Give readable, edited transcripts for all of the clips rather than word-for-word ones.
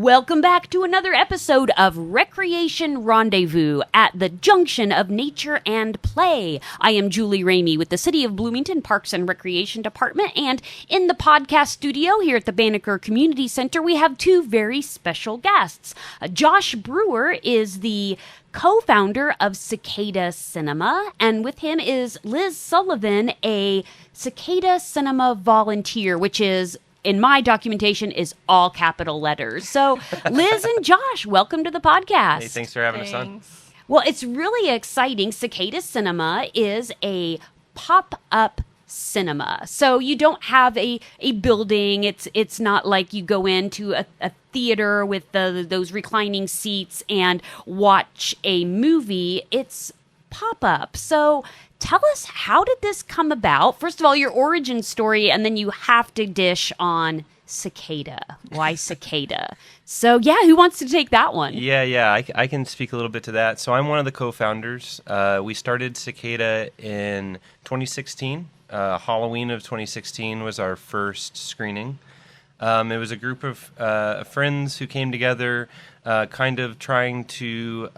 Welcome back to another episode of Recreation Rendezvous at the junction of nature and play. I am Julie Ramey with the City of Bloomington Parks and Recreation Department, and in the podcast studio here at the Banneker Community Center, we have two very special guests. Josh Brewer is the co-founder of Cicada Cinema, and with him is Liz Sullivan, a Cicada Cinema volunteer, which is, in my documentation, is all capital letters. So, Liz and Josh, welcome to the podcast. Hey, thanks for having us on. Well, it's really exciting. Cicada Cinema is a pop-up cinema. So you don't have a building. It's not like you go into a theater with those reclining seats and watch a movie. It's pop-up. So tell us, how did this come about? First of all, your origin story, and then you have to dish on Cicada. Why Cicada? So, yeah, who wants to take that one? Yeah, I can speak a little bit to that. So I'm one of the co-founders. We started Cicada in 2016. Halloween of 2016 was our first screening. It was a group of friends who came together, kind of trying to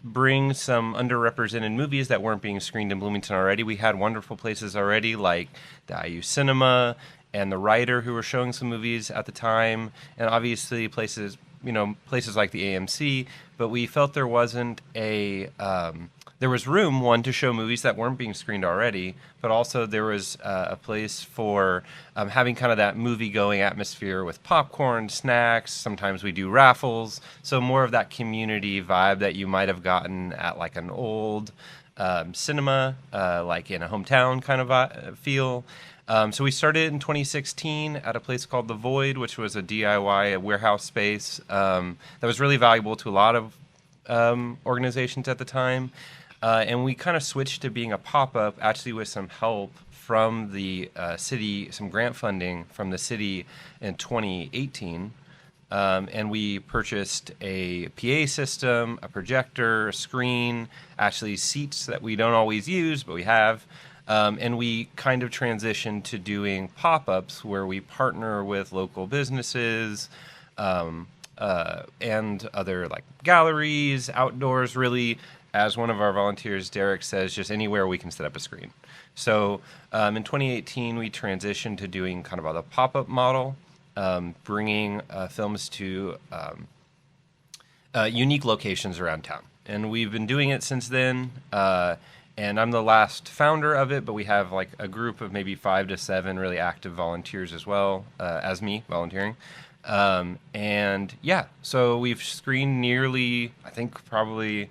bring some underrepresented movies that weren't being screened in Bloomington already. We had wonderful places already, like the IU Cinema and the Writer, who were showing some movies at the time, and obviously places like the AMC. But we felt there wasn't there was room, one, to show movies that weren't being screened already, but also there was a place for having kind of that movie-going atmosphere with popcorn, snacks. Sometimes we do raffles, so more of that community vibe that you might have gotten at like an old cinema, like in a hometown kind of feel. So we started in 2016 at a place called The Void, which was a DIY warehouse space that was really valuable to a lot of organizations at the time. And we kind of switched to being a pop-up, actually with some help from the city, some grant funding from the city in 2018. And we purchased a PA system, a projector, a screen, actually seats that we don't always use, but we have. And we kind of transitioned to doing pop-ups where we partner with local businesses and other like galleries, outdoors, really. As one of our volunteers, Derek, says, just anywhere we can set up a screen. So in 2018, we transitioned to doing kind of a pop-up model, bringing films to unique locations around town. And we've been doing it since then. And I'm the last founder of it, but we have like a group of maybe 5 to 7 really active volunteers as well, as me volunteering. And yeah, so we've screened nearly, I think probably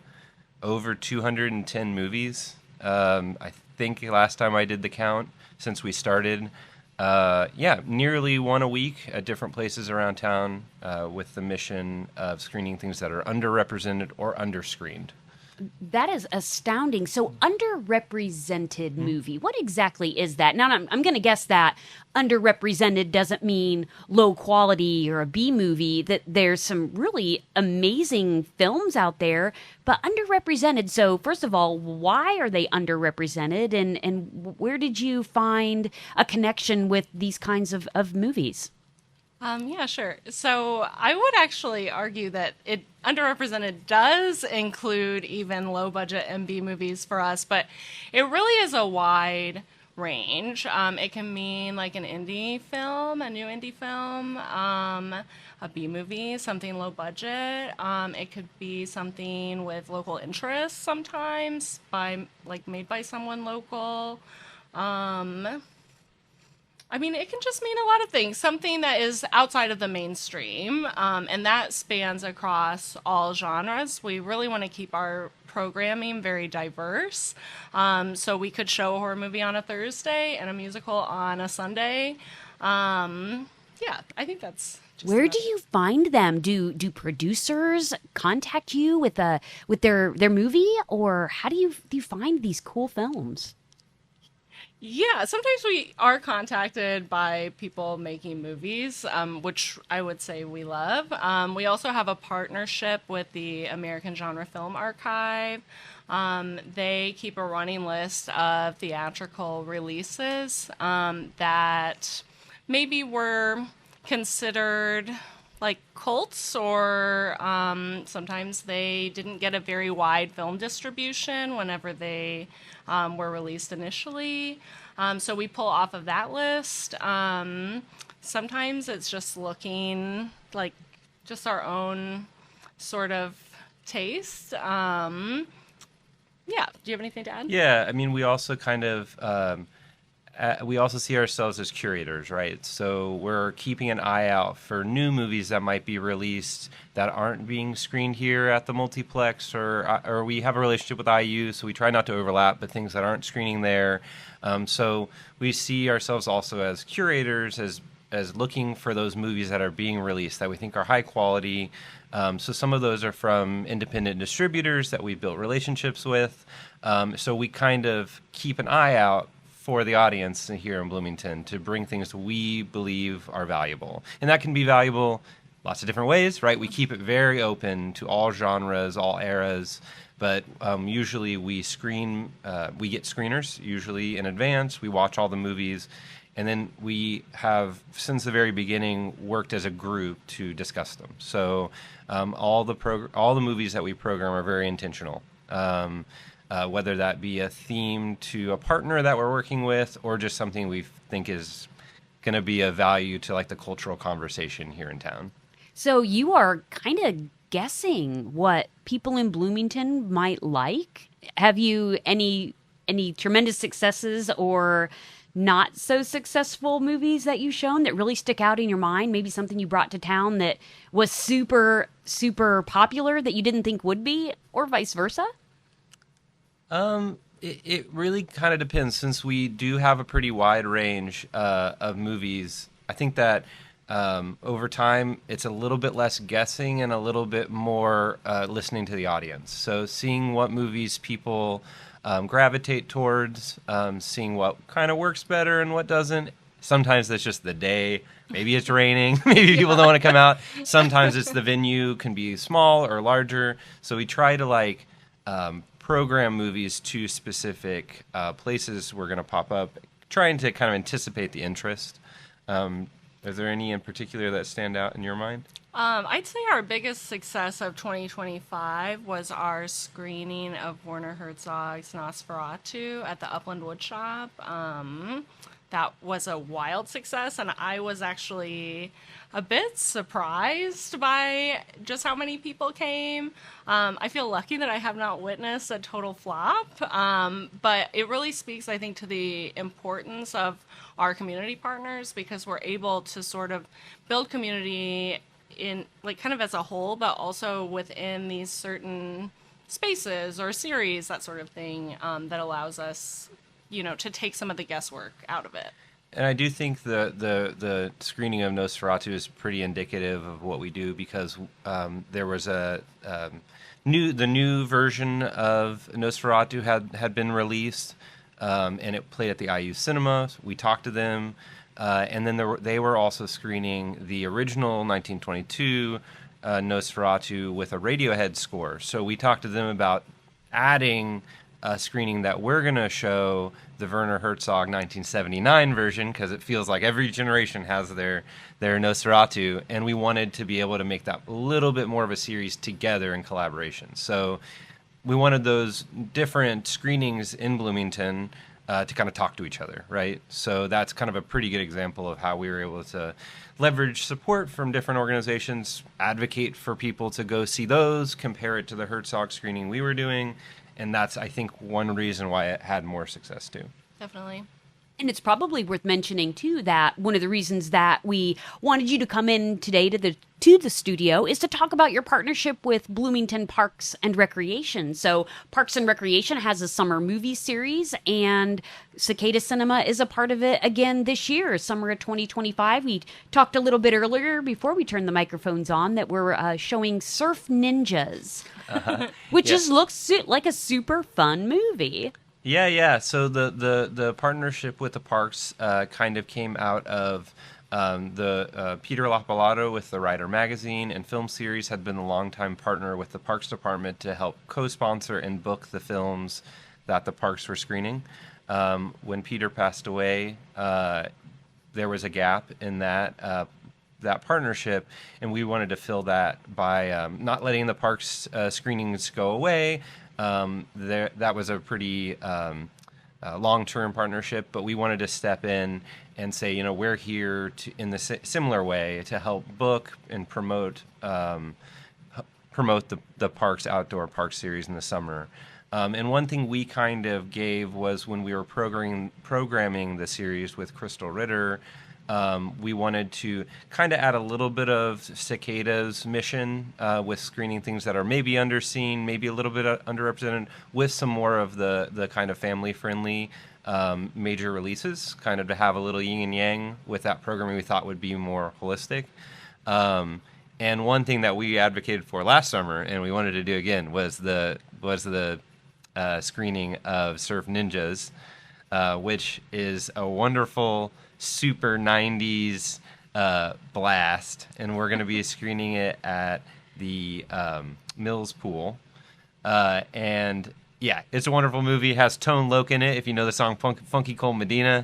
over 210 movies. I think last time I did the count since we started. Nearly one a week at different places around town with the mission of screening things that are underrepresented or underscreened. That is astounding. So underrepresented movie, what exactly is that? Now, I'm going to guess that underrepresented doesn't mean low quality or a B movie, that there's some really amazing films out there, but underrepresented. So first of all, why are they underrepresented, and where did you find a connection with these kinds of movies? Yeah, sure. So I would actually argue that it underrepresented does include even low budget MB movies for us, but it really is a wide range. It can mean like an indie film, a new indie film, a B movie, something low budget. It could be something with local interest sometimes, made by someone local. It can just mean a lot of things. Something that is outside of the mainstream, and that spans across all genres. We really want to keep our programming very diverse. So we could show a horror movie on a Thursday and a musical on a Sunday. I think that's just Where do you find them? Do producers contact you with their movie, or how do you find these cool films? Yeah, sometimes we are contacted by people making movies, which I would say we love. We also have a partnership with the American Genre Film Archive. They keep a running list of theatrical releases that maybe were considered like cults, or sometimes they didn't get a very wide film distribution whenever they were released initially. So we pull off of that list. Sometimes it's just looking like just our own sort of taste. Yeah. Do you have anything to add? Yeah, I mean, we also kind of we also see ourselves as curators, right? So we're keeping an eye out for new movies that might be released that aren't being screened here at the multiplex, or we have a relationship with IU, so we try not to overlap, but things that aren't screening there. So we see ourselves also as curators, as looking for those movies that are being released that we think are high quality. So some of those are from independent distributors that we built relationships with. So we kind of keep an eye out for the audience here in Bloomington to bring things we believe are valuable. And that can be valuable lots of different ways, right? We keep it very open to all genres, all eras. But usually we get screeners, usually in advance. We watch all the movies. And then we have, since the very beginning, worked as a group to discuss them. So all the movies that we program are very intentional, whether that be a theme to a partner that we're working with, or just something we think is going to be of value to like the cultural conversation here in town. So you are kind of guessing what people in Bloomington might like. Have you any tremendous successes or not so successful movies that you've shown that really stick out in your mind? Maybe something you brought to town that was super, super popular that you didn't think would be, or vice versa? It really kind of depends. Since we do have a pretty wide range of movies, I think that over time it's a little bit less guessing and a little bit more listening to the audience. So seeing what movies people gravitate towards, seeing what kind of works better and what doesn't. Sometimes it's just the day. Maybe it's raining. Maybe people don't want to come out. Sometimes it's the venue can be small or larger. So we try to program movies to specific places we're going to pop up, trying to kind of anticipate the interest. Is there any in particular that stand out in your mind? I'd say our biggest success of 2025 was our screening of Werner Herzog's Nosferatu at the Upland Woodshop. That was a wild success, and I was actually a bit surprised by just how many people came. I feel lucky that I have not witnessed a total flop, but it really speaks, I think, to the importance of our community partners, because we're able to sort of build community in kind of as a whole, but also within these certain spaces or series, that sort of thing, that allows us, to take some of the guesswork out of it. And I do think the screening of Nosferatu is pretty indicative of what we do, because there was the new version of Nosferatu had been released, and it played at the IU Cinema. We talked to them, and then they were also screening the original 1922 Nosferatu with a Radiohead score. So we talked to them about adding a screening that we're going to show the Werner Herzog 1979 version, because it feels like every generation has their Nosferatu, and we wanted to be able to make that a little bit more of a series together in collaboration. So we wanted those different screenings in Bloomington to kind of talk to each other, right? So that's kind of a pretty good example of how we were able to leverage support from different organizations, advocate for people to go see those, compare it to the Herzog screening we were doing. And that's, I think, one reason why it had more success, too. Definitely. And it's probably worth mentioning, too, that one of the reasons that we wanted you to come in today to the studio is to talk about your partnership with Bloomington Parks and Recreation. So Parks and Recreation has a summer movie series, and Cicada Cinema is a part of it again this year, summer of 2025. We talked a little bit earlier before we turned the microphones on that we're showing Surf Ninjas, which just looks like a super fun movie. Yeah. So the partnership with the parks kind of came out of the Peter Lapalato with the Writer Magazine and film series had been a longtime partner with the Parks Department to help co-sponsor and book the films that the parks were screening. When Peter passed away, there was a gap in that that partnership, and we wanted to fill that by not letting the parks screenings go away. That was a pretty long-term partnership, but we wanted to step in and say, we're here in the similar way to help book and promote the parks outdoor park series in the summer. And one thing we kind of gave was when we were programming the series with Crystal Ritter, we wanted to kind of add a little bit of Cicada's mission with screening things that are maybe underseen, maybe a little bit underrepresented, with some more of the kind of family-friendly major releases, kind of to have a little yin and yang with that programming we thought would be more holistic. And one thing that we advocated for last summer, and we wanted to do again, was the screening of Surf Ninjas, which is a wonderful super 90s blast, and we're going to be screening it at the Mills Pool. And yeah, it's a wonderful movie. It has Tone Loc in it, if you know the song Funky Cold Medina.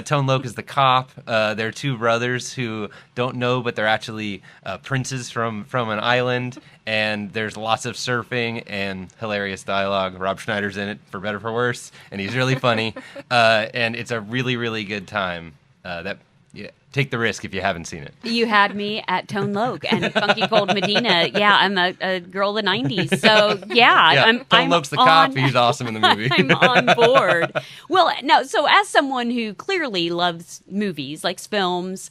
Tone Loc is the cop. They're two brothers who don't know, but they're actually princes from an island. And there's lots of surfing and hilarious dialogue. Rob Schneider's in it, for better or for worse, and he's really funny. And it's a really, really good time. Take the risk if you haven't seen it. You had me at Tone Loc and Funky Cold Medina. Yeah, I'm a girl of the 90s. So, yeah. Tone Loc's the cop. He's awesome in the movie. I'm on board. Well, no, so as someone who clearly loves movies, likes films,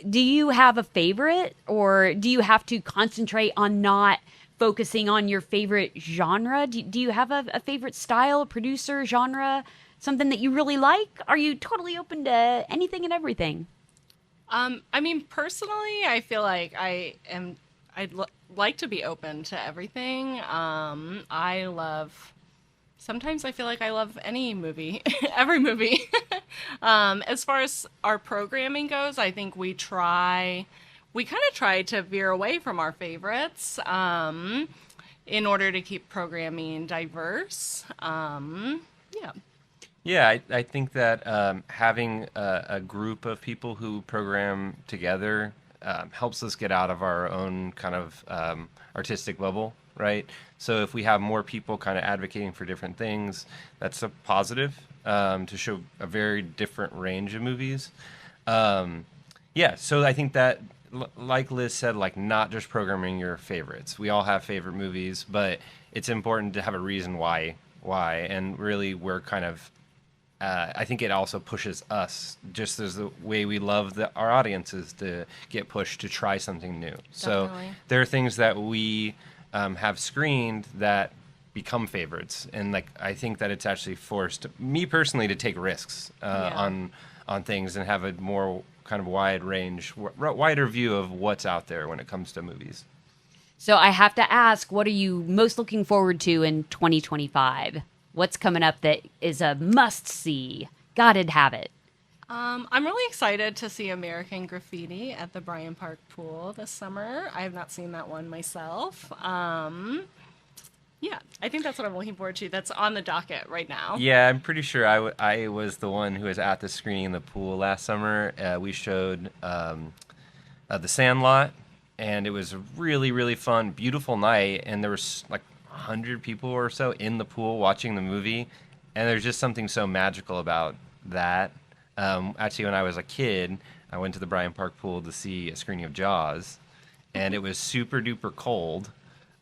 do you have a favorite, or do you have to concentrate on not focusing on your favorite genre? Do you have a favorite style, producer, genre, something that you really like? Are you totally open to anything and everything? Personally, I feel like I'd like to be open to everything. Sometimes I feel like I love any movie, every movie. As far as our programming goes, I think we kind of try to veer away from our favorites, in order to keep programming diverse. Yeah, I think that having a group of people who program together helps us get out of our own kind of artistic bubble, right? So if we have more people kind of advocating for different things, that's a positive to show a very different range of movies. So I think that, like Liz said, like not just programming your favorites. We all have favorite movies, but it's important to have a reason why, and really we're kind of I think it also pushes us, just as the way we love our audiences to get pushed to try something new. Definitely. So there are things that we have screened that become favorites, and like I think that it's actually forced me personally to take risks on things and have a more kind of wide range, wider view of what's out there when it comes to movies. So I have to ask, what are you most looking forward to in 2025? What's coming up that is a must-see? Gotta have it. I'm really excited to see American Graffiti at the Bryan Park Pool this summer. I have not seen that one myself. I think that's what I'm looking forward to. That's on the docket right now. Yeah, I'm pretty sure I was the one who was at the screening in the pool last summer. We showed The Sandlot, and it was a really, really fun, beautiful night, and there was like 100 people or so in the pool watching the movie, and there's just something so magical about that. Actually, when I was a kid, I went to the Bryan Park Pool to see a screening of Jaws, and it was super duper cold,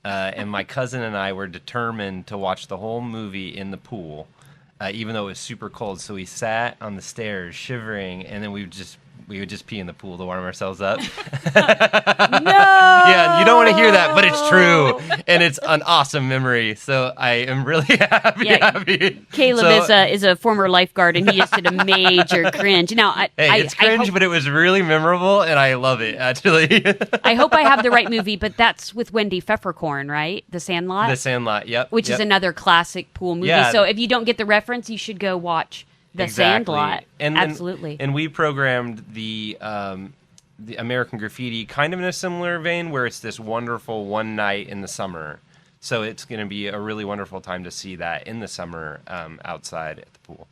and my cousin and I were determined to watch the whole movie in the pool, even though it was super cold. So we sat on the stairs shivering, and then we would just pee in the pool to warm ourselves up. No! Yeah, you don't want to hear that, but it's true. And it's an awesome memory. So I am really happy. Caleb is a former lifeguard, and he just did a major cringe. Now, it's cringe, but it was really memorable, and I love it, actually. I hope I have the right movie, but that's with Wendy Pfefferkorn, right? The Sandlot? The Sandlot, yep. Which is another classic pool movie. Yeah. So if you don't get the reference, you should go watch The Sandlot. Absolutely. And we programmed the American Graffiti kind of in a similar vein, where it's this wonderful one night in the summer. So it's going to be a really wonderful time to see that in the summer outside at the pool.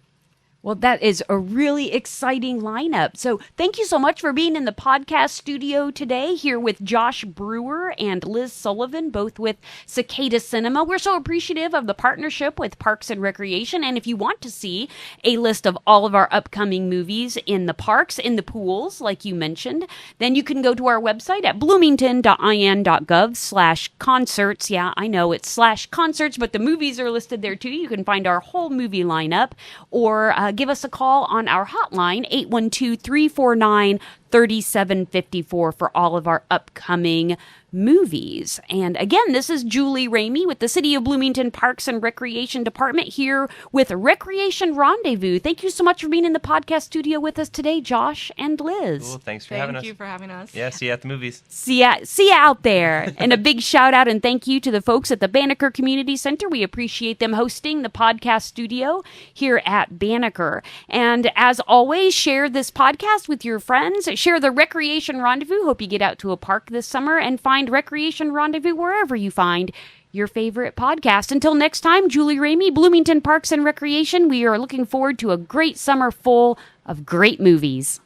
Well, that is a really exciting lineup. So thank you so much for being in the podcast studio today here with Josh Brewer and Liz Sullivan, both with Cicada Cinema. We're so appreciative of the partnership with Parks and Recreation. And if you want to see a list of all of our upcoming movies in the parks, in the pools, like you mentioned, then you can go to our website at bloomington.in.gov/concerts. Yeah, I know it's /concerts, but the movies are listed there too. You can find our whole movie lineup, or give us a call on our hotline, 812-349-3754, for all of our upcoming movies. And again, this is Julie Ramey with the City of Bloomington Parks and Recreation Department here with Recreation Rendezvous. Thank you so much for being in the podcast studio with us today, Josh and Liz. Cool. Thanks for having us. Thank you for having us. Yeah, see you at the movies. See ya out there. And a big shout out and thank you to the folks at the Banneker Community Center. We appreciate them hosting the podcast studio here at Banneker. And as always, share this podcast with your friends. Share the Recreation Rendezvous. Hope you get out to a park this summer and find Recreation Rendezvous wherever you find your favorite podcast. Until next time, Julie Ramey, Bloomington Parks and Recreation. We are looking forward to a great summer full of great movies.